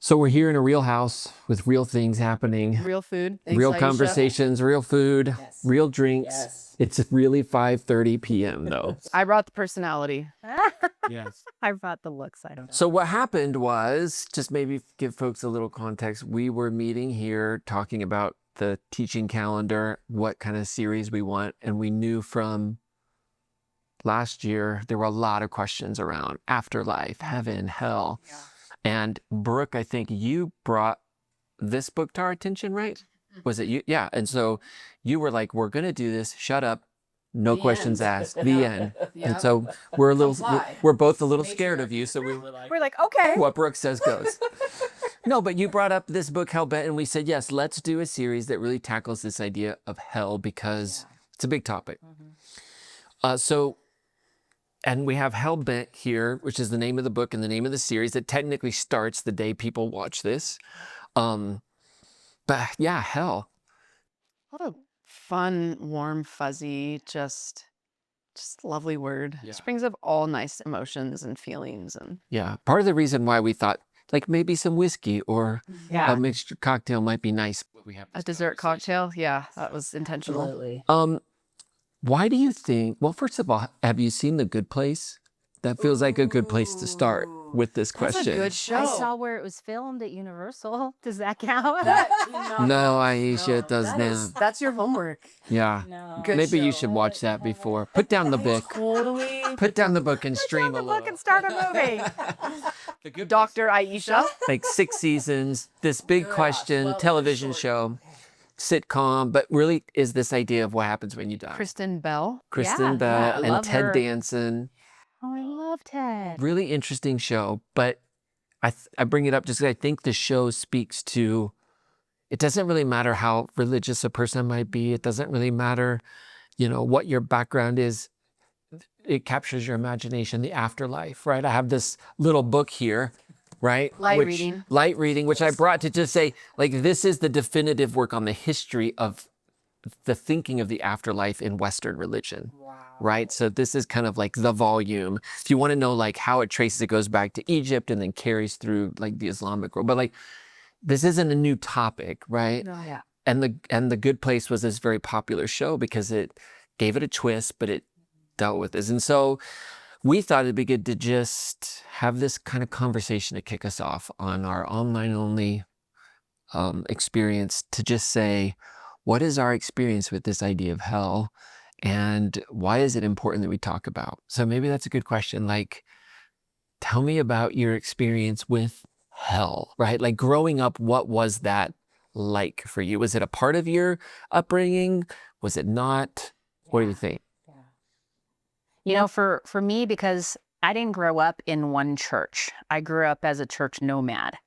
So we're here in a real house with real things happening, Real food. real conversations, real food, real drinks. Yes. It's really 5:30 p.m. though. I brought the personality. Yes. I brought the looks. I don't know. So what happened was, just maybe give folks a little context. We were meeting here talking about the teaching calendar, what kind of series we want, and we knew from last year there were a lot of questions around afterlife, heaven, hell. Yeah. And Brooke, I think you brought this book to our attention, right? Was it you? Yeah. And so you were like, we're going to do this. Shut up. No questions asked. The end. And so we're both a little scared of you. So we were like, okay. what Brooke says goes. No, but you brought up this book, Hellbent, and we said, yes, let's do a series that really tackles this idea of hell because it's a big topic. And we have Hellbent here, which is the name of the book and the name of the series that technically starts the day people watch this. But yeah, hell. What a fun, warm, fuzzy, just lovely word. Yeah. Just brings up all nice emotions and feelings. And Yeah. Part of the reason why we thought like maybe some whiskey or a mixed cocktail might be nice. We have a dessert cocktail. Yeah, that was intentional. Absolutely. Why do you think, well, first of all, have you seen The Good Place? That feels like a good place to start with this question. That's a good show. I saw where it was filmed at Universal. Does that count? No, Aisha, it does not. That's your homework. Yeah. No. Good Maybe you show. should watch that before. Put down the book. Totally. Put down the book and stream a Look little. and start a movie. Dr. Aisha. Like 6 seasons, this big question, television show, sitcom, but really is this idea of what happens when you die. Kristen Bell. Kristen Bell I and love Ted her. Danson. Oh, I love Ted. Really interesting show, but I bring it up just because I think the show speaks to, it doesn't really matter how religious a person might be. It doesn't really matter, what your background is. It captures your imagination, the afterlife, right? I have this little book here, right? Light reading, which I brought to just say, like, this is the definitive work on the history of the thinking of the afterlife in Western religion. Right? So this is kind of like the volume. If you want to know like how it traces, it goes back to Egypt and then carries through like the Islamic world. But like, this isn't a new topic, right? Oh, yeah. And the Good Place was this very popular show because it gave it a twist, but it dealt with this. And so we thought it'd be good to just have this kind of conversation to kick us off on our online only experience, to just say, what is our experience with this idea of hell? And why is it important that we talk about? So maybe that's a good question. Like, tell me about your experience with hell, right? Like growing up, what was that like for you? Was it a part of your upbringing? Was it not? What do you think? You know, for me, because I didn't grow up in one church. I grew up as a church nomad.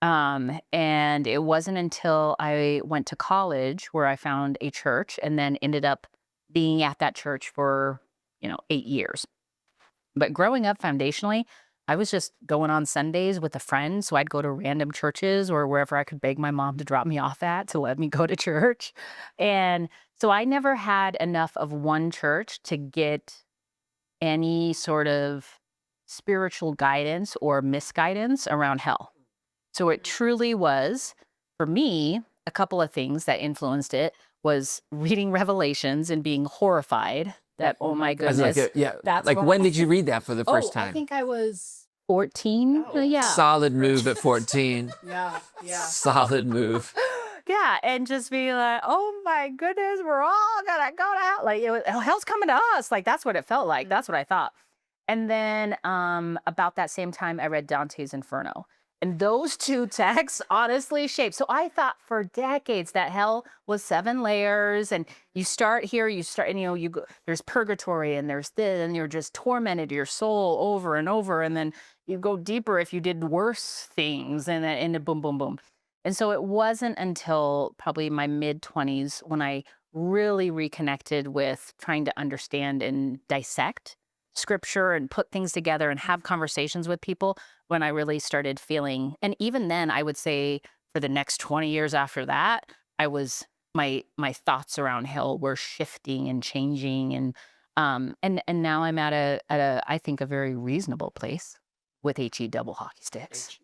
And it wasn't until I went to college where I found a church and then ended up being at that church for, 8 years. But growing up foundationally, I was just going on Sundays with a friend. So I'd go to random churches or wherever I could beg my mom to drop me off at to let me go to church. And so I never had enough of one church to get any sort of spiritual guidance or misguidance around hell. So it truly was, for me, a couple of things that influenced it was reading Revelations and being horrified that, oh my goodness. That's like, when did you read that for the first time? I think I was 14? Yeah. Solid move at 14. Yeah. Solid move. Yeah, and just be like, oh my goodness, we're all gonna go to hell. Like, hell's coming to us. Like, that's what it felt like. That's what I thought. And then about that same time, I read Dante's Inferno. And those two texts honestly shaped. So I thought for decades that hell was 7 layers, and you start here, and you go, there's purgatory, and there's this, and you're just tormented your soul over and over, and then you go deeper if you did worse things, and then boom, boom, boom. And so it wasn't until probably my mid-20s when I really reconnected with trying to understand and dissect scripture and put things together and have conversations with people, when I really started feeling, and even then I would say for the next 20 years after that, my thoughts around hell were shifting and changing, and now I'm at a I think a very reasonable place with HE double hockey sticks.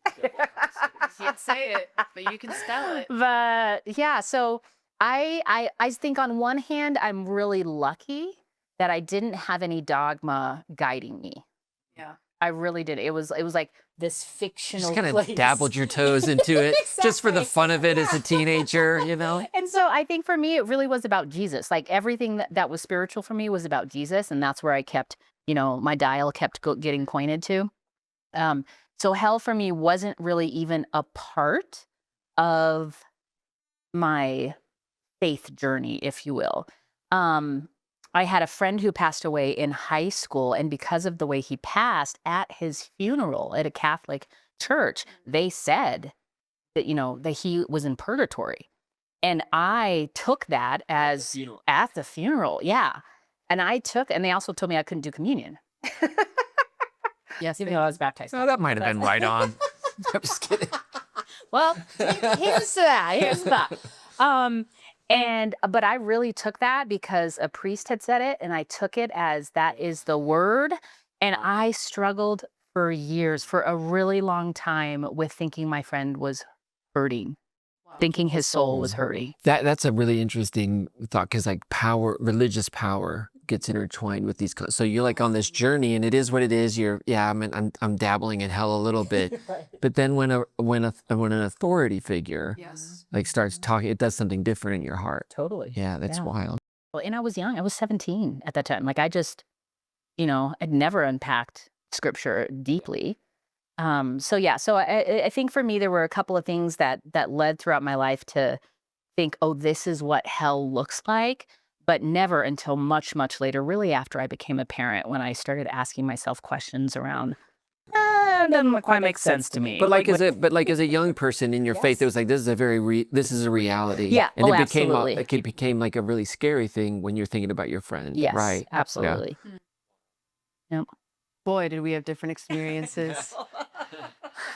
can't say it, but you can spell it. But yeah, so I think on one hand, I'm really lucky that I didn't have any dogma guiding me. Yeah. I really did. It was like this fictional Just kind of place. dabbled your toes into it just for the fun of it as a teenager, you know? And so I think for me, it really was about Jesus. Like everything that was spiritual for me was about Jesus. And that's where I kept, my dial kept getting pointed to. So hell for me wasn't really even a part of my faith journey, if you will. I had a friend who passed away in high school, and because of the way he passed, at his funeral at a Catholic church, they said that that he was in purgatory, and I took that as at the funeral, yeah. And they also told me I couldn't do communion. Yes, Even though I was baptized. Oh, that might have been right on. I'm just kidding. Well, here's that. Here's that. But I really took that because a priest had said it, and I took it as that is the word. And I struggled for years, for a really long time, with thinking my friend was hurting, thinking his soul was hurting. That's a really interesting thought, because like religious power gets intertwined with these. So you're like on this journey, and it is what it is. I'm dabbling in hell a little bit, but then when an authority figure like starts talking, it does something different in your heart. Totally. Yeah, that's wild. Well, and I was young. I was 17 at that time. Like I just, I'd never unpacked scripture deeply. So I think for me, there were a couple of things that led throughout my life to think, oh, this is what hell looks like, but never until much, much later, really after I became a parent, when I started asking myself questions around, it doesn't quite make sense to me. But as a young person in your faith, it was like, this is a reality. Yeah. And it Absolutely. became like a really scary thing when you're thinking about your friend. Yes, Right. absolutely. Yep. Boy, did we have different experiences.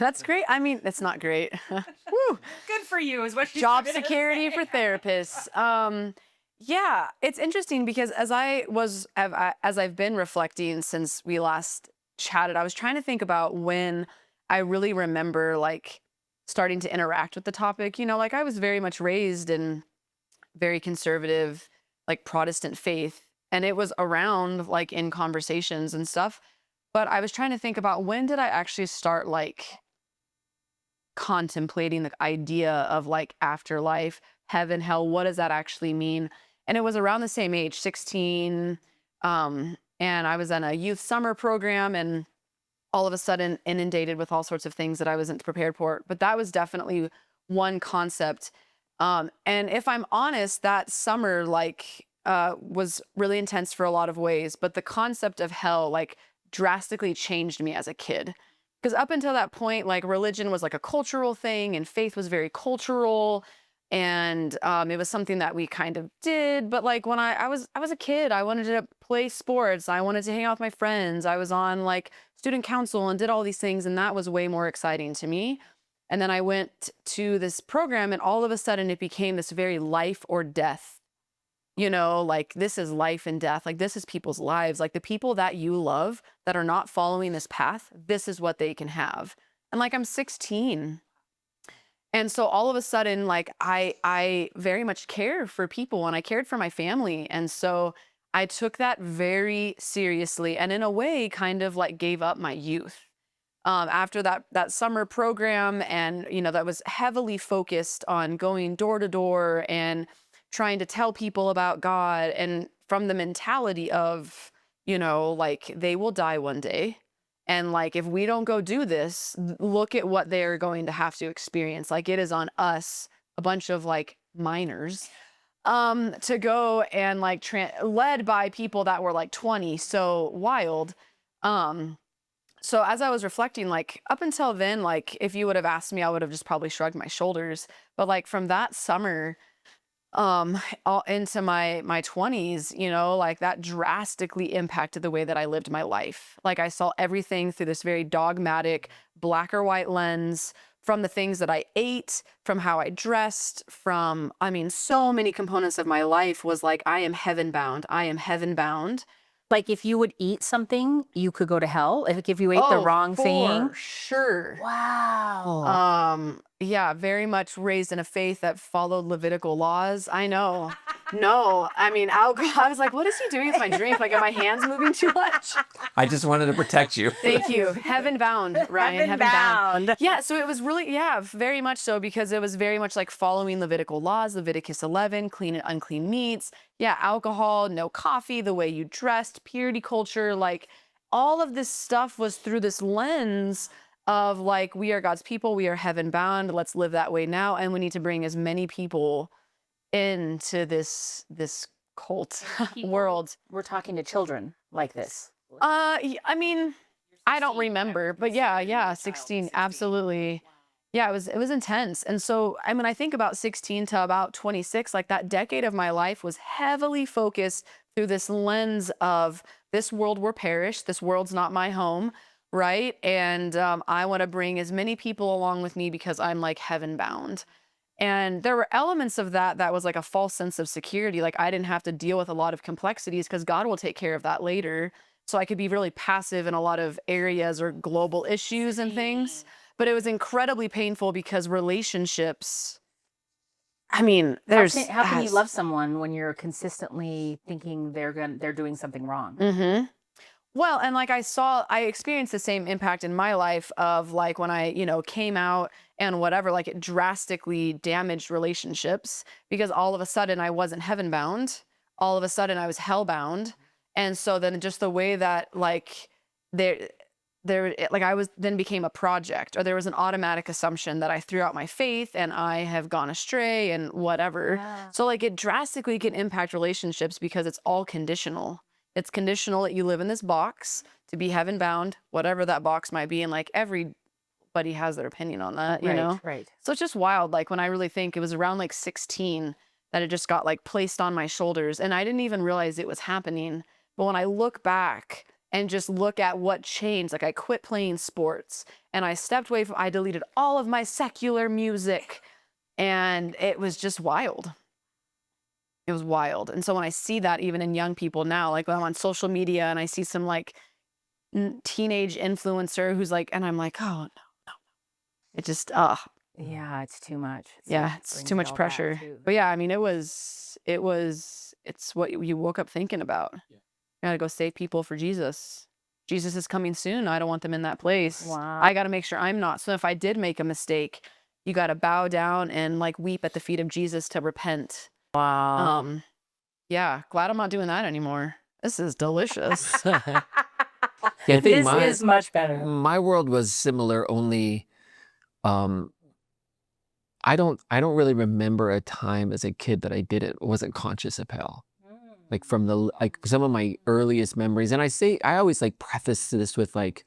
That's great. I mean, that's not great. Woo. Good for you is what she's Job trying to security say. for therapists. Yeah, it's interesting because as I've been reflecting since we last chatted, I was trying to think about when I really remember like starting to interact with the topic. Like I was very much raised in very conservative, like Protestant faith, and it was around like in conversations and stuff. But I was trying to think about, when did I actually start like contemplating the idea of like afterlife, heaven, hell, what does that actually mean? And it was around the same age, 16. And I was in a youth summer program, and all of a sudden inundated with all sorts of things that I wasn't prepared for. But that was definitely one concept. And if I'm honest, that summer was really intense for a lot of ways. But the concept of hell drastically changed me as a kid. Because up until that point, religion was like a cultural thing, and faith was very cultural. And it was something that we kind of did. But when I was a kid, I wanted to play sports. I wanted to hang out with my friends. I was on student council and did all these things. And that was way more exciting to me. And then I went to this program, and all of a sudden it became this very life or death. This is life and death. This is people's lives. The people that you love that are not following this path, this is what they can have. And I'm 16. And so all of a sudden, I very much care for people, and I cared for my family. And so I took that very seriously, and in a way kind of gave up my youth. After that summer program, and, that was heavily focused on going door to door and trying to tell people about God, and from the mentality of, they will die one day. And if we don't go do this, look at what they're going to have to experience. It is on us, a bunch of minors, to go and led by people that were 20, so wild. So as I was reflecting, up until then, if you would have asked me, I would have just probably shrugged my shoulders. But from that summer, all into my 20s, that drastically impacted the way that I lived my life. I saw everything through this very dogmatic black or white lens, from the things that I ate, from how I dressed, so many components of my life was I am heaven bound. I am heaven bound. Like if you would eat something, you could go to hell. If you ate the wrong thing. For sure. Wow. Yeah, very much raised in a faith that followed Levitical laws. I know. No, I mean, alcohol. I was like, what is he doing with my drink? Like, are my hands moving too much? I just wanted to protect you. Thank you. Heaven bound, Ryan. Heaven bound. Yeah, so it was really, very much so, because it was very much like following Levitical laws, Leviticus 11, clean and unclean meats. Yeah, alcohol, no coffee, the way you dressed, purity culture, like all of this stuff was through this lens of like, we are God's people, we are heaven bound, let's live that way now, and we need to bring as many people into this cult world. We're talking to children like this. I mean, I don't remember, but yeah, 16, absolutely. Yeah, it was intense. And so, I mean, I think about 16 to about 26, like that decade of my life was heavily focused through this lens of this world will perish, this world's not my home, right? And I want to bring as many people along with me because I'm like heaven bound. And there were elements of that was like a false sense of security. Like I didn't have to deal with a lot of complexities because God will take care of that later. So I could be really passive in a lot of areas or global issues and things. But it was incredibly painful because relationships, I mean, How can you love someone when you're consistently thinking they're doing something wrong? Mm-hmm. Well, and like I experienced the same impact in my life of like when I, came out and whatever, like it drastically damaged relationships because all of a sudden I wasn't heaven bound. All of a sudden I was hell bound. And so then just the way that like I was then became a project, or there was an automatic assumption that I threw out my faith and I have gone astray and whatever. Yeah. So like it drastically can impact relationships because it's all conditional. It's conditional that you live in this box to be heaven bound, whatever that box might be. And like everybody has their opinion on that, you know? Right. So it's just wild. Like when I really think it was around like 16 that it just got like placed on my shoulders and I didn't even realize it was happening. But when I look back and just look at what changed, like I quit playing sports and I stepped away I deleted all of my secular music and it was just wild. It was wild. And so when I see that even in young people now, like when I'm on social media and I see some like teenage influencer who's like, and I'm like, oh no. It just, Yeah, it's too much. it's too much pressure. But yeah, I mean, it's what you woke up thinking about. You gotta go save people for Jesus. Jesus is coming soon. I don't want them in that place. Wow. I gotta make sure I'm not. So if I did make a mistake, you gotta bow down and like weep at the feet of Jesus to repent. Wow. Yeah, glad I'm not doing that anymore. This is delicious. Yeah, I think This is much better. my world was similar, only I don't really remember a time as a kid that I wasn't conscious of hell. Like from some of my earliest memories, and I always like preface this with like,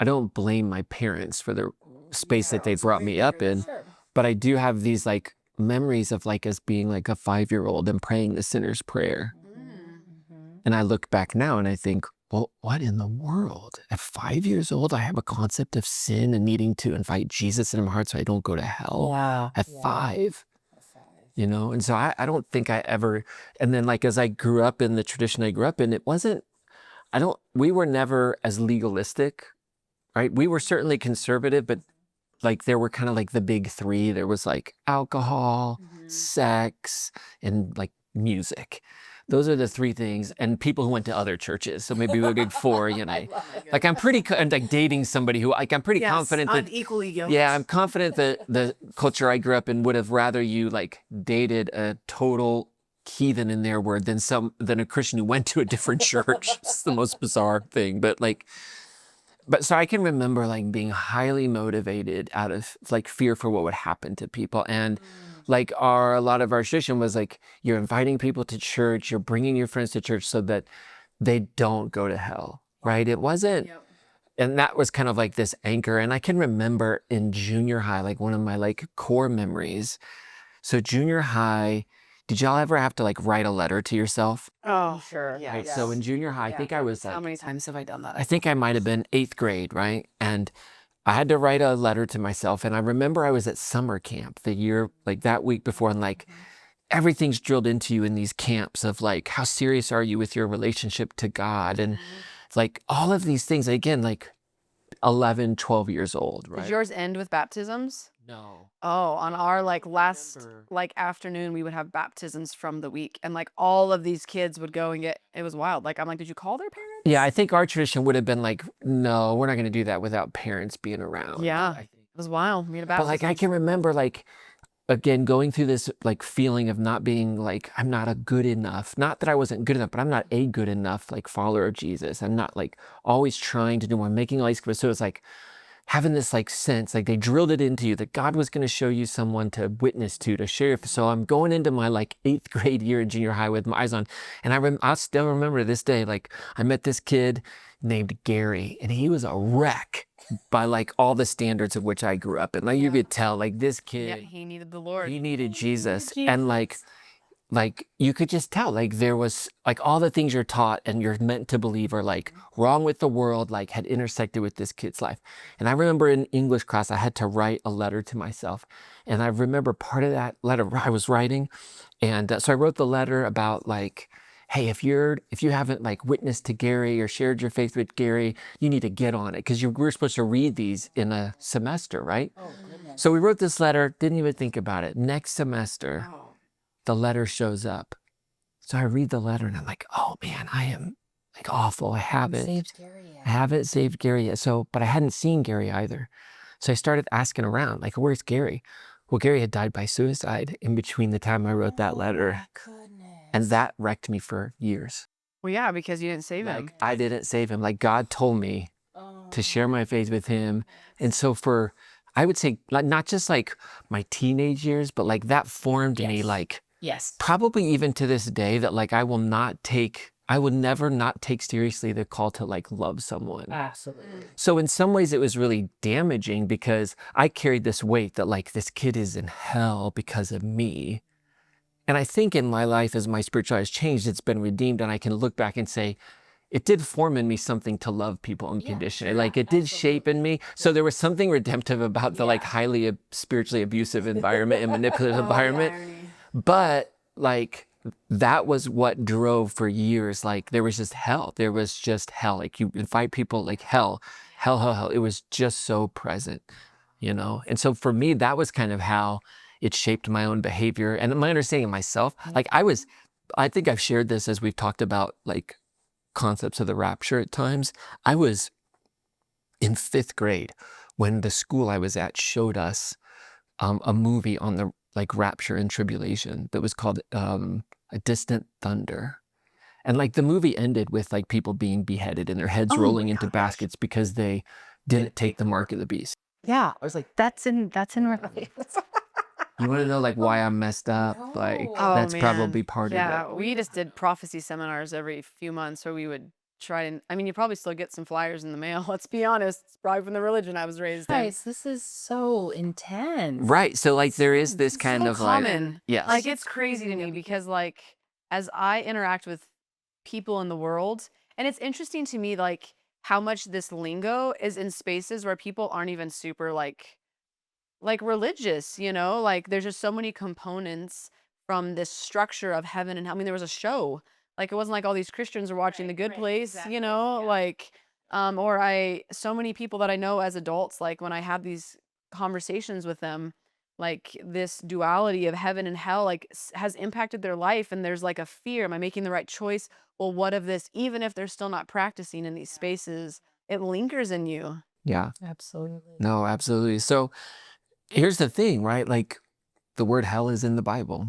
I don't blame my parents for the space that they brought me up in, but I do have these like memories of like us being like a 5-year-old and praying the sinner's prayer. And I look back now and I think, well, what in the world? At 5 years old, I have a concept of sin and needing to invite Jesus into my heart so I don't go to hell. Wow. At 5. And so I don't think I ever, and then like as I grew up in the tradition I grew up in, we were never as legalistic, right? We were certainly conservative, but like there were kind of like the big 3. There was like alcohol, sex, and like music. Those are the 3 things, and people who went to other churches. So maybe we're big 4, Like I'm pretty, and like dating somebody who, like I'm pretty confident that equally yoked. Yeah, I'm confident that the culture I grew up in would have rather you like dated a total heathen in their word than a Christian who went to a different church. It's the most bizarre thing, but so I can remember like being highly motivated out of like fear for what would happen to people. And like a lot of our tradition was like, you're inviting people to church, you're bringing your friends to church so that they don't go to hell, right? It wasn't, and that was kind of like this anchor. And I can remember in junior high, like one of my like core memories. So junior high, did y'all ever have to like write a letter to yourself? Oh, Sure. yeah. Right. So in junior high, I think I was like, How many times have I done that? I think I might have been 8th grade, right? And I had to write a letter to myself. And I remember I was at summer camp the year, like that week before, and like, everything's drilled into you in these camps of like, how serious are you with your relationship to God? And like all of these things, again, like 11, 12 years old, right? Did yours end with baptisms? No. Oh, on our like last remember. like afternoon, we would have baptisms from the week, and like all of these kids would go and get. It was wild. Like I'm like, did you call their parents? Yeah, I think our tradition would have been like, no, we're not going to do that without parents being around. Yeah, I think. it was wild. We had a But baptism. like I can remember like, again, going through this like feeling of not being like, I'm not a good enough, not that I wasn't good enough, but I'm not a good enough like follower of Jesus. I'm not like always trying to do more, making all these, so it's like having this like sense, like they drilled it into you that God was going to show you someone to witness to share. So I'm going into my like 8th grade year in junior high with my eyes on, and I'll still remember this day, like I met this kid named Gary, and he was a wreck by like all the standards of which I grew up in. Like you could tell, like this yeah, kid, he needed the Lord. he needed Jesus, and like you could just tell, like there was like all the things you're taught and you're meant to believe are like wrong with the world, like had intersected with this kid's life. And I remember in English class, I had to write a letter to myself. And I remember part of that letter I was writing. And so I wrote the letter about like, hey, if you haven't like witnessed to Gary or shared your faith with Gary, you need to get on it, because we're supposed to read these in a semester, right? Oh, goodness. So we wrote this letter, didn't even think about it. Next semester, the letter shows up. So I read the letter and I'm like, oh man, I am like awful. I haven't saved Gary yet. So, but I hadn't seen Gary either. So I started asking around, like, where's Gary? Well, Gary had died by suicide in between the time I wrote that letter. And that wrecked me for years. Well, yeah, because you didn't save him. Like I didn't save him. Like God told me to share my faith with him. And so for, I would say, like, not just like my teenage years, but like that formed me like, probably even to this day, that like I will never not take seriously the call to like love someone. Absolutely. So in some ways it was really damaging, because I carried this weight that like this kid is in hell because of me. And I think in my life, as my spirituality has changed, it's been redeemed, and I can look back and say, it did form in me something to love people unconditionally. Like it did shape in me. So there was something redemptive about the like highly spiritually abusive environment and manipulative environment. But like that was what drove for years. Like there was just hell. There was just hell. Like you invite people, like hell. It was just so present, you know? And so for me, that was kind of how it shaped my own behavior and my understanding of myself. Like I think I've shared this as we've talked about like concepts of the rapture at times. I was in 5th grade when the school I was at showed us a movie on the like rapture and tribulation that was called A Distant Thunder. And like the movie ended with like people being beheaded and their heads rolling into baskets because they didn't take the mark of the beast. Yeah. I was like, that's in Revelation. You want to know like why I'm messed up? Like that's probably part of it. Yeah, we just did prophecy seminars every few months where we would try to, I mean, you probably still get some flyers in the mail. Let's be honest. It's probably from the religion I was raised in. Guys, this is so intense. Right. So like there is this kind of common. like, yes. Like it's crazy to me because like as I interact with people in the world, and it's interesting to me like how much this lingo is in spaces where people aren't even super like religious, you know, like there's just so many components from this structure of heaven and hell. I mean, there was a show, like it wasn't like all these Christians are watching The Good Place, you know, like, so many people that I know as adults, like when I have these conversations with them, like this duality of heaven and hell, like has impacted their life. And there's like a fear, am I making the right choice? Well, what if this, even if they're still not practicing in these spaces, it lingers in you. Yeah. Absolutely. No, absolutely. So here's the thing, right? Like the word hell is in the Bible,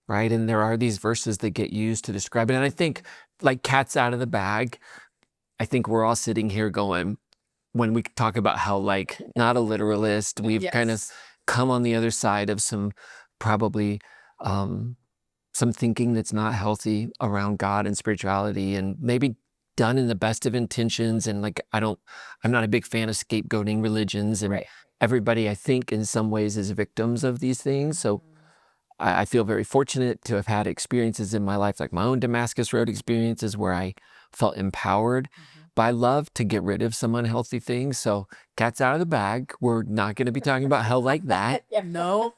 right? And there are these verses that get used to describe it. And I think like cat's out of the bag. I think we're all sitting here going, when we talk about hell, like not a literalist, we've kind of come on the other side of some probably some thinking that's not healthy around God and spirituality, and maybe done in the best of intentions. And like, I'm not a big fan of scapegoating religions, and everybody, I think, in some ways is victims of these things. So I feel very fortunate to have had experiences in my life, like my own Damascus Road experiences, where I felt empowered by love to get rid of some unhealthy things. So cat's out of the bag. We're not going to be talking about hell like that. No.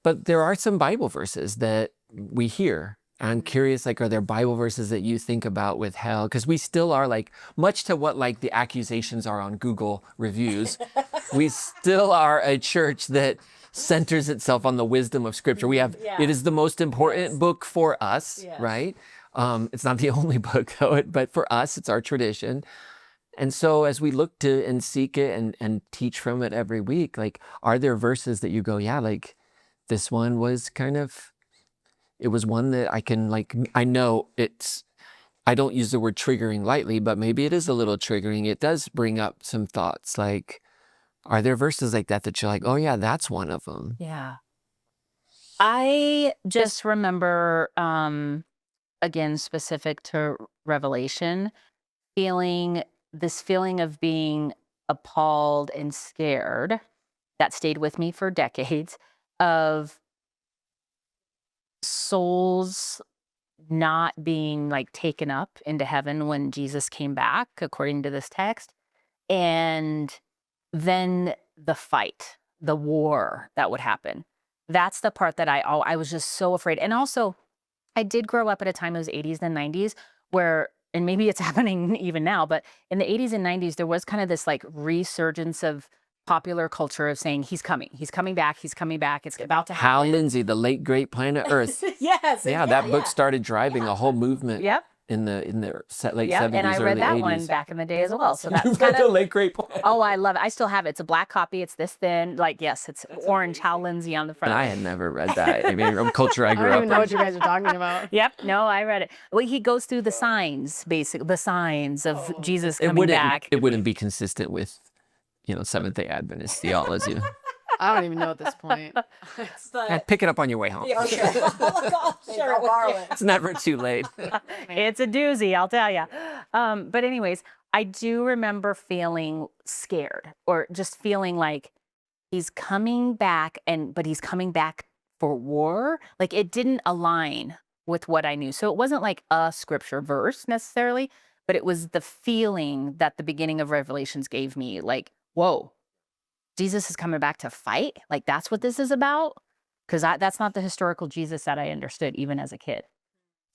But there are some Bible verses that we hear. I'm curious, like, are there Bible verses that you think about with hell? Because we still are like, much to what like the accusations are on Google reviews, we still are a church that centers itself on the wisdom of Scripture. We have, it is the most important book for us, right? It's not the only book, though, but for us, it's our tradition. And so as we look to and seek it and teach from it every week, like, are there verses that you go, yeah, like this one was kind of, it was one that I can like, I know it's, I don't use the word triggering lightly, but maybe it is a little triggering. It does bring up some thoughts. Like, are there verses like that that you're like, oh yeah, that's one of them? Yeah. I just remember, again, specific to Revelation, feeling this feeling of being appalled and scared that stayed with me for decades, of souls not being like taken up into heaven when Jesus came back, according to this text. And then the fight, the war that would happen. That's the part that I was just so afraid. And also, I did grow up at a time, it was 80s and 90s, where, and maybe it's happening even now, but in the 80s and 90s, there was kind of this like resurgence of popular culture of saying, he's coming back, it's about to happen. Hal Lindsey, The Late Great Planet Earth. Yes. Yeah, that book started driving a whole movement. Yep. In the late 70s, And I early read that 80s. one back in the day as well. So You that's read kind The of, Late Great Planet. oh, I love it. I still have it. It's a black copy. It's this thin. Like, yes, it's orange Hal Lindsey on the front. And I had never read that. I mean, from culture I I grew don't up even know in. what you guys are talking about. Yep. No, I read it. Well, he goes through the signs, basically, the signs of Jesus coming back. It wouldn't be consistent with, Seventh-day Adventist theology. I don't even know at this point. Pick it up on your way home. It's never too late. It's a doozy, I'll tell you. But anyways, I do remember feeling scared, or just feeling like he's coming back, but he's coming back for war. Like, it didn't align with what I knew. So it wasn't like a scripture verse necessarily, but it was the feeling that the beginning of Revelations gave me, like, whoa, Jesus is coming back to fight? Like, that's what this is about? Because that's not the historical Jesus that I understood even as a kid.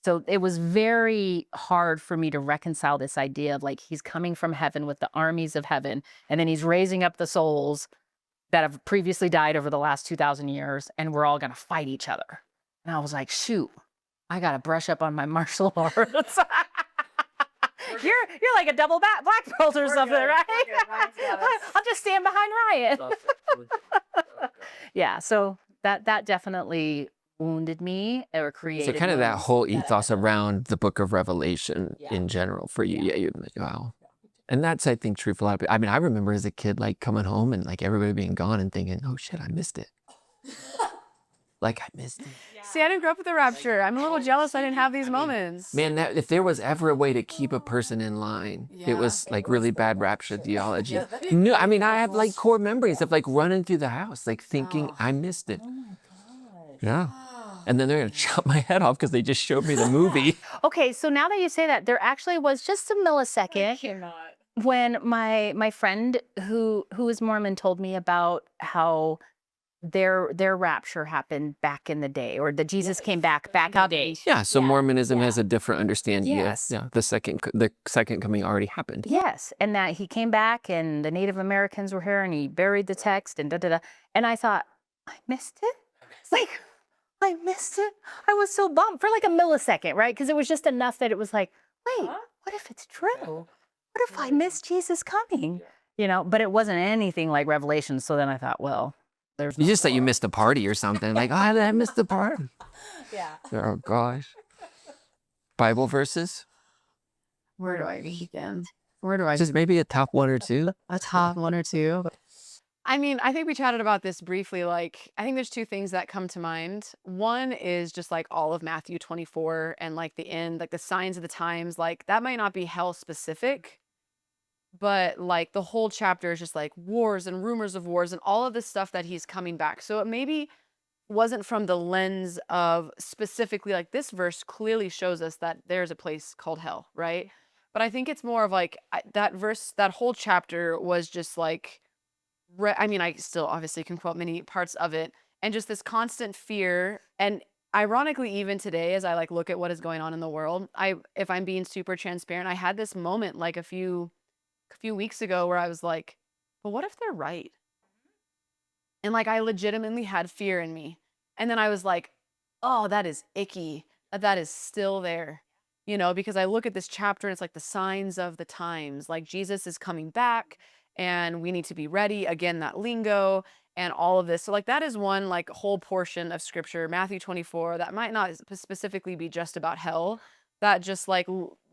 So it was very hard for me to reconcile this idea of like, he's coming from heaven with the armies of heaven, and then he's raising up the souls that have previously died over the last 2,000 years, and we're all going to fight each other. And I was like, shoot, I got to brush up on my martial arts. You're like a double black belt or something, right? I'll just stand behind Ryan. Yeah, so that definitely wounded me, or created. So kind of that whole ethos around the book of Revelation in general for you. Yeah, wow. And that's, I think, true for a lot of people. I mean, I remember as a kid, like, coming home and like everybody being gone and thinking, oh shit, I missed it. Like, I missed it. See, I didn't grow up with the rapture. I'm a little jealous I didn't have these moments. Man, if there was ever a way to keep a person in line, it was like really bad rapture theology. No, I mean, I have like core memories of like running through the house, like thinking I missed it. Oh my gosh. Yeah. And then they're going to chop my head off because they just showed me the movie. Okay, so now that you say that, there actually was just a millisecond when my friend who is Mormon told me about how their rapture happened back in the day, or that Jesus came back out day. Yeah, so Mormonism has a different understanding. Yes. Yeah, the second coming already happened. Yes, and that he came back and the Native Americans were here and he buried the text and da-da-da. And I thought, I missed it? It's like, I missed it? I was so bummed for like a millisecond, right? Because it was just enough that it was like, wait, what if it's true? What if I missed Jesus coming? But it wasn't anything like Revelation. So then I thought, well, you just thought you missed a party or something. Like, oh, I missed the party. Yeah. Oh, gosh. Bible verses? Where do I begin? Where do I Just maybe a top one or two? A top one or two. I mean, I think we chatted about this briefly. Like, I think there's two things that come to mind. One is just like all of Matthew 24 and like the end, like the signs of the times. Like, that might not be hell specific, but like the whole chapter is just like wars and rumors of wars and all of this stuff that he's coming back. So it maybe wasn't from the lens of specifically like this verse clearly shows us that there's a place called hell, right? But I think it's more of like that verse, that whole chapter was just like I mean, I still obviously can quote many parts of it, and just this constant fear. And ironically, even today, as I like look at what is going on in the world, if I'm being super transparent, I had this moment like a few weeks ago where I was like, but what if they're right? And like I legitimately had fear in me. And then I was like, oh, that is icky. That is still there. Because I look at this chapter and it's like the signs of the times. Like Jesus is coming back and we need to be ready. Again, that lingo and all of this. So like that is one like whole portion of scripture, Matthew 24, that might not specifically be just about hell. That just like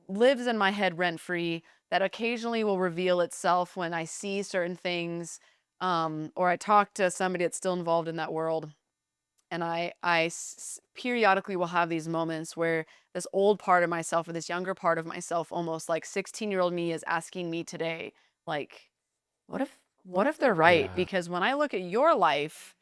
lives in my head rent free, that occasionally will reveal itself when I see certain things, or I talk to somebody that's still involved in that world. And I periodically will have these moments where this old part of myself or this younger part of myself, almost like 16-year-old me, is asking me today, like, what if they're right? Yeah. Because when I look at your life,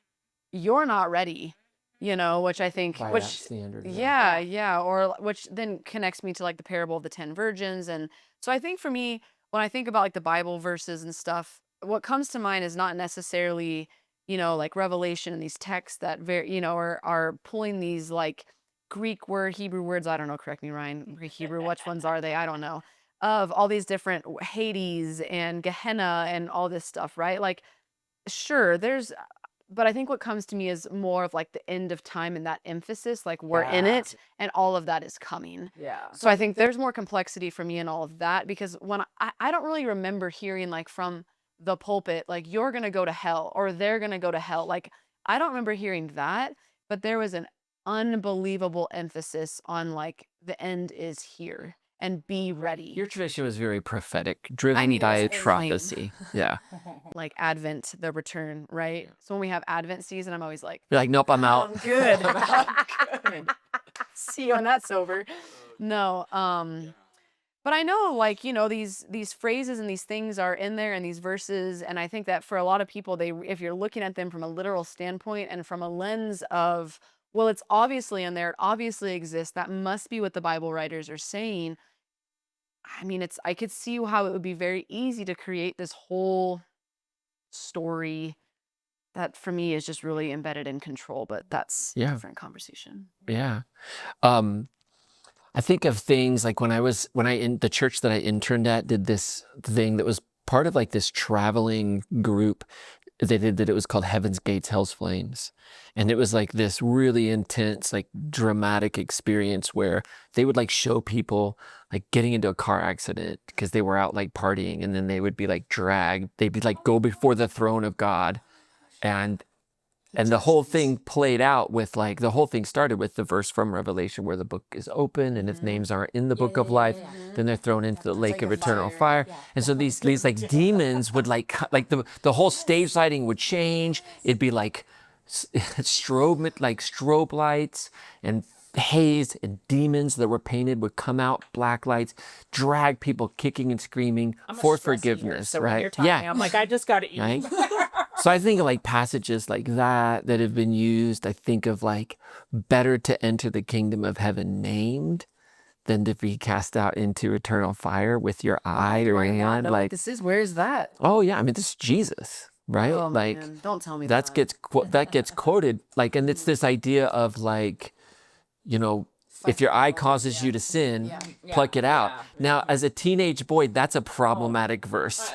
you're not ready, which I think, By which, that standard, yeah, or which then connects me to like the parable of the 10 virgins. And so I think for me, when I think about like the Bible verses and stuff, what comes to mind is not necessarily, like Revelation and these texts that are pulling these like Greek Hebrew words. I don't know. Correct me, Ryan. Greek, Hebrew. Which ones are they? I don't know. Of all these different Hades and Gehenna and all this stuff, right? Like, sure, but I think what comes to me is more of like the end of time and that emphasis, like we're in it and all of that is coming. Yeah. So I think there's more complexity for me in all of that, because when I don't really remember hearing like from the pulpit, like you're going to go to hell or they're going to go to hell. Like I don't remember hearing that, but there was an unbelievable emphasis on like the end is here and be ready. Your tradition was very prophetic, driven mean, by it's prophecy. Yeah. Like Advent, the return, right? So when we have Advent season, I'm always like, You're like, nope, I'm out. I'm good. I'm good. See you when that's over. No, but I know like, these phrases and these things are in there and these verses. And I think that for a lot of people, if you're looking at them from a literal standpoint and from a lens of, well, it's obviously in there, it obviously exists, that must be what the Bible writers are saying. I mean, I could see how it would be very easy to create this whole story that for me is just really embedded in control, but that's a different conversation. Yeah. I think of things like when the church that I interned at did this thing that was part of like this traveling group. They did that. It was called Heaven's Gates, Hell's Flames. And it was like this really intense, like dramatic experience where they would like show people like getting into a car accident because they were out like partying, and then they would be like dragged. They'd be like go before the throne of God. And the whole thing played out with like, the whole thing started with the verse from Revelation where the book is open, and if names aren't in the book of life, then they're thrown into the lake of eternal fire. And so these like demons would like the whole stage lighting would change. It'd be like strobe lights and haze, and demons that were painted would come out, black lights, drag people kicking and screaming for forgiveness, So right? when you're talking, I'm like, I just got to eat. Right? So I think of like passages like that have been used. I think of like, better to enter the kingdom of heaven maimed than to be cast out into eternal fire with your eye or hand. Like, Where's that? oh yeah, I mean, this is Jesus, right? Oh, like, man. Don't tell me that gets quoted. Like, and it's this idea of like, if your eye causes you to sin, pluck it out. Now, as a teenage boy, that's a problematic verse.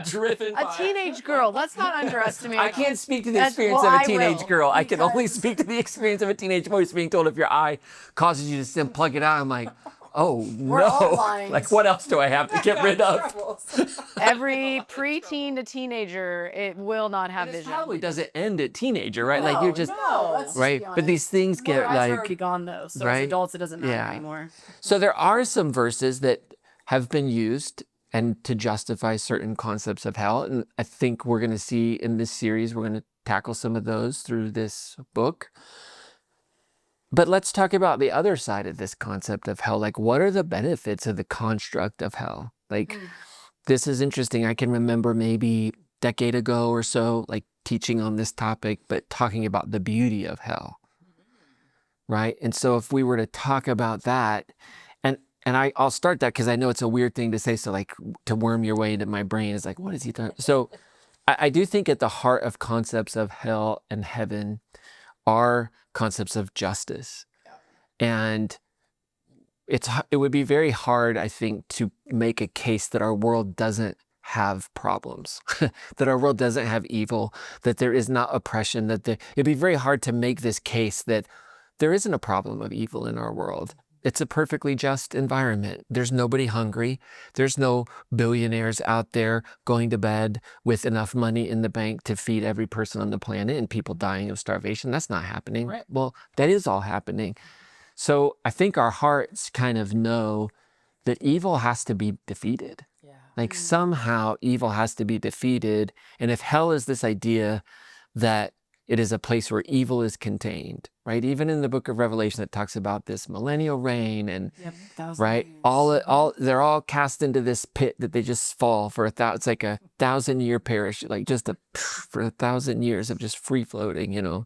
Driven A teenage girl. Let's not underestimate. I can't speak to the experience of a teenage girl. I can only speak to the experience of a teenage boy who's being told if your eye causes you to sin, plug it out. I'm like, oh no. Like, what else do I have to get rid of? Every preteen to teenager, it will not have It vision. probably doesn't end at teenager, right? Like, you're just, right? But these things get Eyes are like, already gone though. So right? as adults, it doesn't matter Yeah. anymore. so there are some verses that have been used and to justify certain concepts of hell. And I think we're going to see in this series, we're going to tackle some of those through this book. But let's talk about the other side of this concept of hell. Like, what are the benefits of the construct of hell? Like, this is interesting. I can remember maybe a decade ago or so, like teaching on this topic, but talking about the beauty of hell. Right? And so if we were to talk about that, and I'll start that because I know it's a weird thing to say. So like, to worm your way into my brain is like, what is he talking? So I do think at the heart of concepts of hell and heaven are concepts of justice. And it would be very hard, I think, to make a case that our world doesn't have problems, that our world doesn't have evil, that there is not oppression, it'd be very hard to make this case that there isn't a problem of evil in our world. It's a perfectly just environment. There's nobody hungry. There's no billionaires out there going to bed with enough money in the bank to feed every person on the planet and people dying of starvation. That's not happening. Right. Well, that is all happening. So I think our hearts kind of know that evil has to be defeated. Yeah. Like somehow evil has to be defeated. And if hell is this idea that it is a place where evil is contained, right? Even in the book of Revelation, it talks about this millennial reign and right, they're all cast into this pit that they just fall for it's like 1,000-year parachute, like just for 1,000 years of just free floating, you know.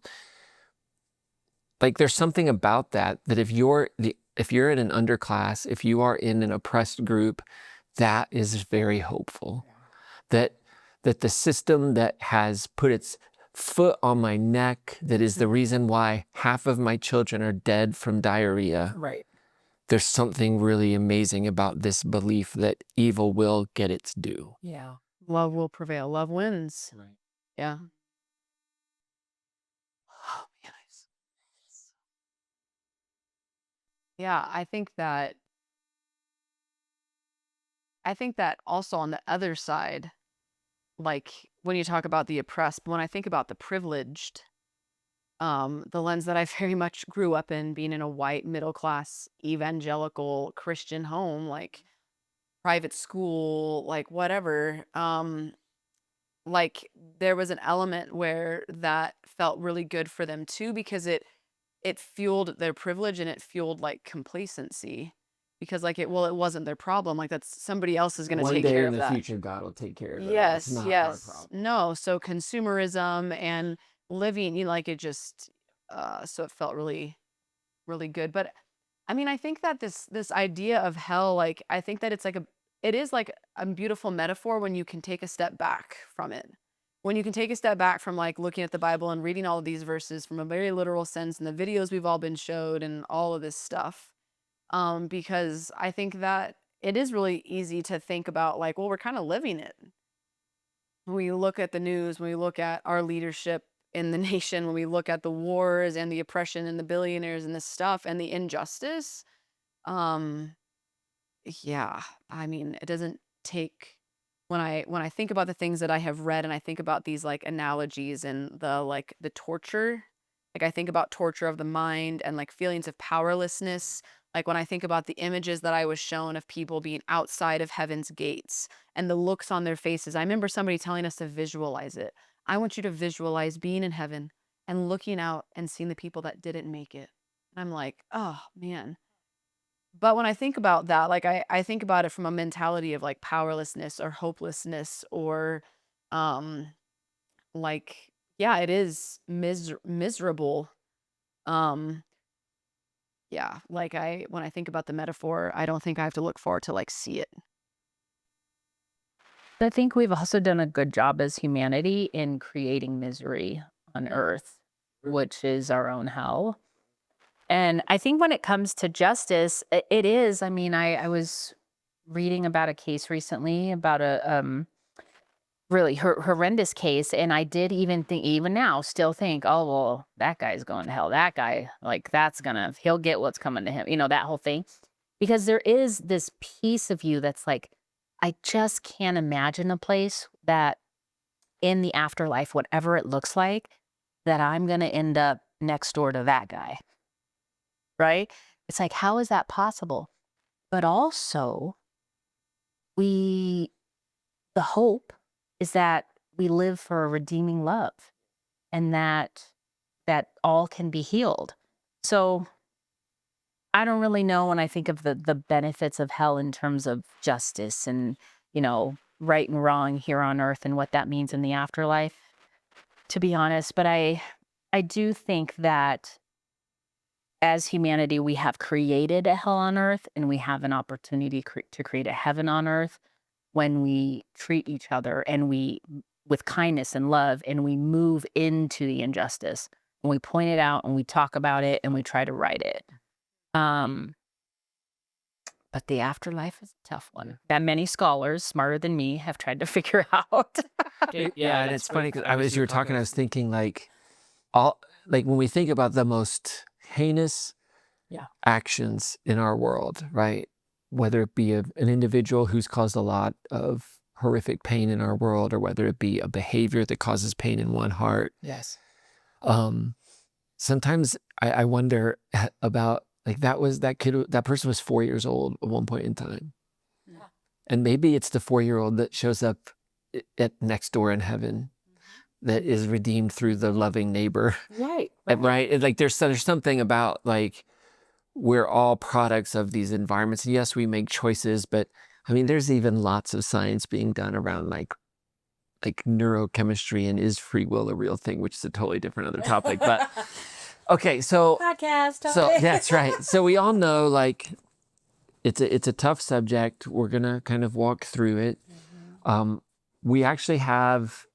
Like there's something about that if you're in an underclass, if you are in an oppressed group, that is very hopeful. Yeah. That the system that has put its foot on my neck, that is the reason why half of my children are dead from diarrhea. Right. There's something really amazing about this belief that evil will get its due. Yeah. Love will prevail. Love wins. Right. Yeah. Yeah, I think that also on the other side, like when you talk about the oppressed, when I think about the privileged, the lens that I very much grew up in, being in a white middle class evangelical Christian home, like private school, like whatever, like there was an element where that felt really good for them too, because it fueled their privilege and it fueled like complacency, because like it wasn't their problem, like that's somebody else is going to take care of that. One day in the future, God will take care of it. Yes, It's not yes. our problem. No, so consumerism and living, you know, like it just so it felt really, really good. But I mean, I think that this idea of hell, like I think that it is like a beautiful metaphor when you can take a step back from it. When you can take a step back from like looking at the Bible and reading all of these verses from a very literal sense and the videos we've all been showed and all of this stuff. Because I think that it is really easy to think about like, well, we're kind of living it. When we look at the news, when we look at our leadership in the nation, when we look at the wars and the oppression and the billionaires and the stuff and the injustice, yeah, I mean, it doesn't take when I think about the things that I have read and I think about these like analogies and the torture, like I think about torture of the mind and like feelings of powerlessness. Like when I think about the images that I was shown of people being outside of heaven's gates and the looks on their faces. I remember somebody telling us to visualize it. I want you to visualize being in heaven and looking out and seeing the people that didn't make it. I'm like, oh man. But when I think about that, like I think about it from a mentality of like powerlessness or hopelessness or um like yeah, it is miserable. Um yeah, like when I think about the metaphor, I don't think I have to look forward to like see it. I think we've also done a good job as humanity in creating misery on earth, which is our own hell. And I think when it comes to justice, it is. I mean, I was reading about a case recently about a really horrendous case, and I did even now still think, oh well, that guy's going to hell. That guy, like he'll get what's coming to him. You know, that whole thing, because there is this piece of you that's like, I just can't imagine a place that in the afterlife, whatever it looks like, that I'm gonna end up next door to that guy. Right? It's like, how is that possible? But also, the hope is that we live for a redeeming love and that all can be healed. So I don't really know when I think of the benefits of hell in terms of justice and, you know, right and wrong here on earth and what that means in the afterlife, to be honest. But I do think that as humanity, we have created a hell on earth and we have an opportunity to create a heaven on earth when we treat each other and we with kindness and love, and we move into the injustice, and we point it out, and we talk about it, and we try to right it. But the afterlife is a tough one that many scholars smarter than me have tried to figure out. Yeah, and it's funny because as you were talking, I was thinking like when we think about the most heinous actions in our world, right? Whether it be an individual who's caused a lot of horrific pain in our world, or whether it be a behavior that causes pain in one heart. Yes. Sometimes I wonder about like that person was 4 years old at one point in time. Yeah. And maybe it's the 4-year-old that shows up at next door in heaven that is redeemed through the loving neighbor. Right. Right? And like there's something about like we're all products of these environments. And yes, we make choices, but I mean there's even lots of science being done around like neurochemistry and is free will a real thing, which is a totally different other topic. But okay, so Podcast. so that's right. So we all know like it's a tough subject. We're gonna kind of walk through it. We actually have,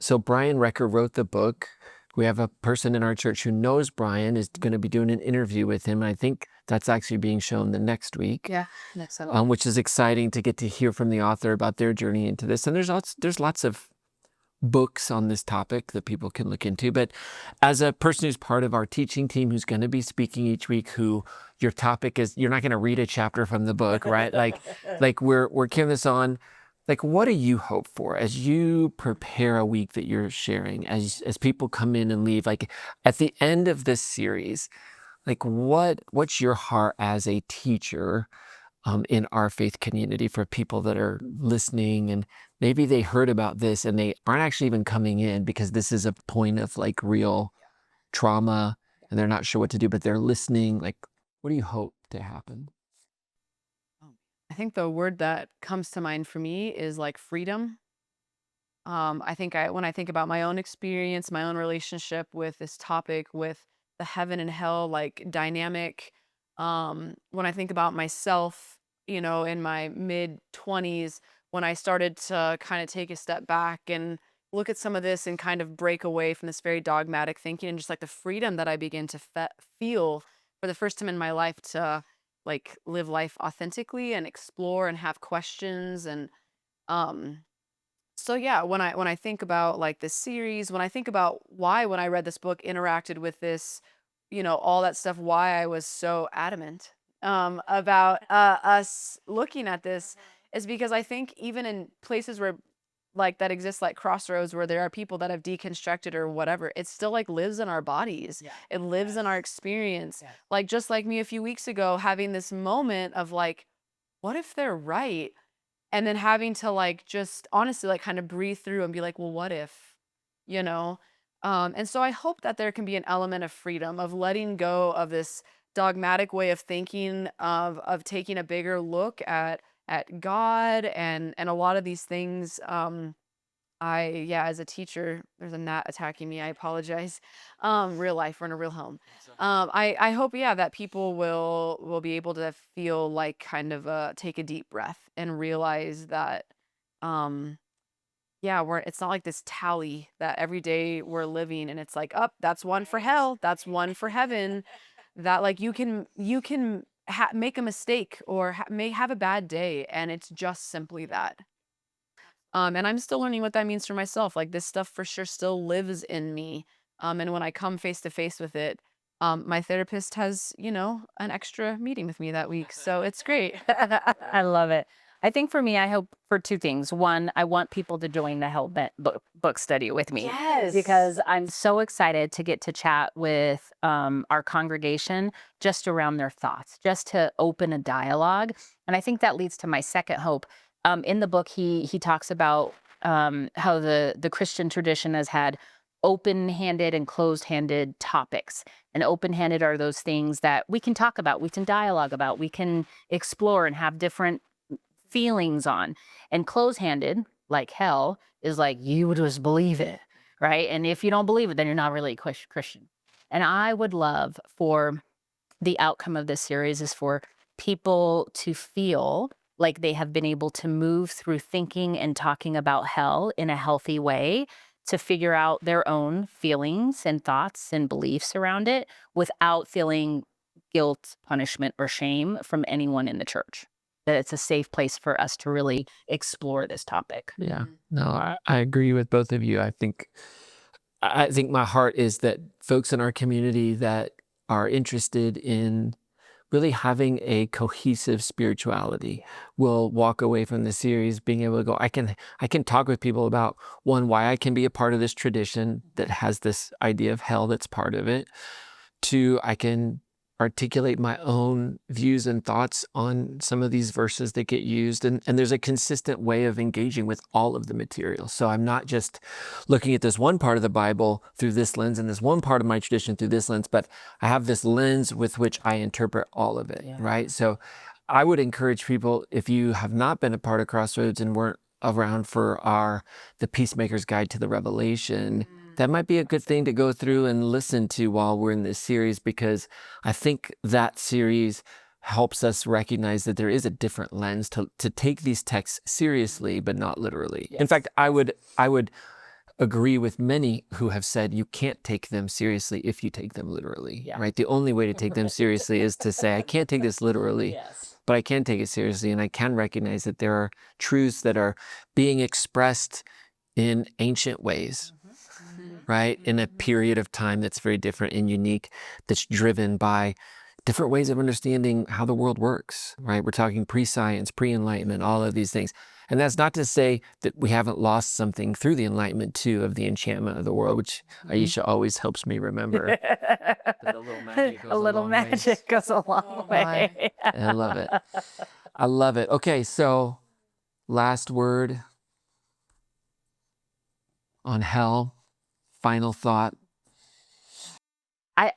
so Brian Recker wrote the book. We have a person in our church who knows Brian is going to be doing an interview with him. And I think that's actually being shown the next week. Yeah, next Sunday. Which is exciting to get to hear from the author about their journey into this. And there's lots of books on this topic that people can look into. But as a person who's part of our teaching team, who's going to be speaking each week, who your topic is, you're not going to read a chapter from the book, right? like we're carrying this on. Like, what do you hope for as you prepare a week that you're sharing, as people come in and leave? Like at the end of this series, like what's your heart as a teacher in our faith community for people that are listening and maybe they heard about this and they aren't actually even coming in because this is a point of like real trauma and they're not sure what to do, but they're listening. Like, what do you hope to happen? I think the word that comes to mind for me is like freedom. I think when I think about my own experience, my own relationship with this topic, with the heaven and hell like dynamic, when I think about myself, in my mid 20s, when I started to kind of take a step back and look at some of this and kind of break away from this very dogmatic thinking and just like the freedom that I begin to feel for the first time in my life to like live life authentically and explore and have questions. And so yeah, when I think about like this series, when I think about why when I read this book interacted with this, all that stuff, why I was so adamant about us looking at this is because I think even in places where like that exists like crossroads where there are people that have deconstructed or whatever, it still like lives in our bodies. Yeah. It lives in our experience. Yeah. Like just like me a few weeks ago having this moment of like, what if they're right? And then having to like just honestly like kind of breathe through and be like, well, what if, and so I hope that there can be an element of freedom, of letting go of this dogmatic way of thinking, of taking a bigger look at God and a lot of these things. As a teacher, there's a gnat attacking me. I apologize. Real life, we're in a real home. I hope, that people will be able to feel like kind of take a deep breath and realize that, it's not like this tally that every day we're living and it's like, that's one for hell, that's one for heaven. That like you can make a mistake or may have a bad day, and it's just simply that. And I'm still learning what that means for myself. Like this stuff for sure still lives in me. And when I come face to face with it, my therapist has, an extra meeting with me that week. So it's great. I love it. I think for me, I hope for two things. One, I want people to join the Hellbent book study with me. Yes. Because I'm so excited to get to chat with our congregation just around their thoughts, just to open a dialogue. And I think that leads to my second hope. In the book, he talks about how the Christian tradition has had open-handed and closed-handed topics. And open-handed are those things that we can talk about, we can dialogue about, we can explore and have different feelings on. And closed-handed, like hell, is like you would just believe it, right? And if you don't believe it, then you're not really a Christian. And I would love for the outcome of this series is for people to feel like they have been able to move through thinking and talking about hell in a healthy way to figure out their own feelings and thoughts and beliefs around it without feeling guilt, punishment, or shame from anyone in the church. That it's a safe place for us to really explore this topic. Yeah. No, I agree with both of you. I think my heart is that folks in our community that are interested in really having a cohesive spirituality will walk away from the series being able to go, I can talk with people about, one, why I can be a part of this tradition that has this idea of hell that's part of it. Two, I can articulate my own views and thoughts on some of these verses that get used. And there's a consistent way of engaging with all of the material. So I'm not just looking at this one part of the Bible through this lens and this one part of my tradition through this lens, but I have this lens with which I interpret all of it, right? So I would encourage people, if you have not been a part of Crossroads and weren't around for the Peacemaker's Guide to the Revelation, that might be a good thing to go through and listen to while we're in this series, because I think that series helps us recognize that there is a different lens to take these texts seriously, but not literally. Yes. In fact, I would agree with many who have said you can't take them seriously if you take them literally, right? The only way to take them seriously is to say, I can't take this literally, but I can take it seriously, and I can recognize that there are truths that are being expressed in ancient ways, right? In a period of time that's very different and unique, that's driven by different ways of understanding how the world works, right? We're talking pre-science, pre-enlightenment, all of these things. And that's not to say that we haven't lost something through the enlightenment too, of the enchantment of the world, which Aisha always helps me remember. That a little magic goes a little magic goes a long way. I love it. I love it. Okay, so last word on hell, final thought.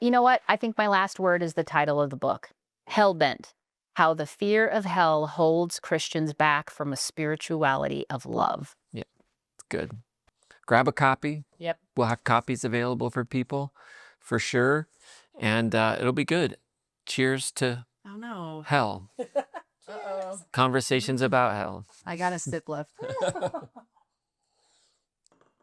You know what? I think my last word is the title of the book, Hellbent, How the Fear of Hell Holds Christians Back from a Spirituality of Love. Yeah, it's good. Grab a copy. Yep. We'll have copies available for people for sure. And it'll be good. Cheers to hell. Conversations about hell. I got a sip left.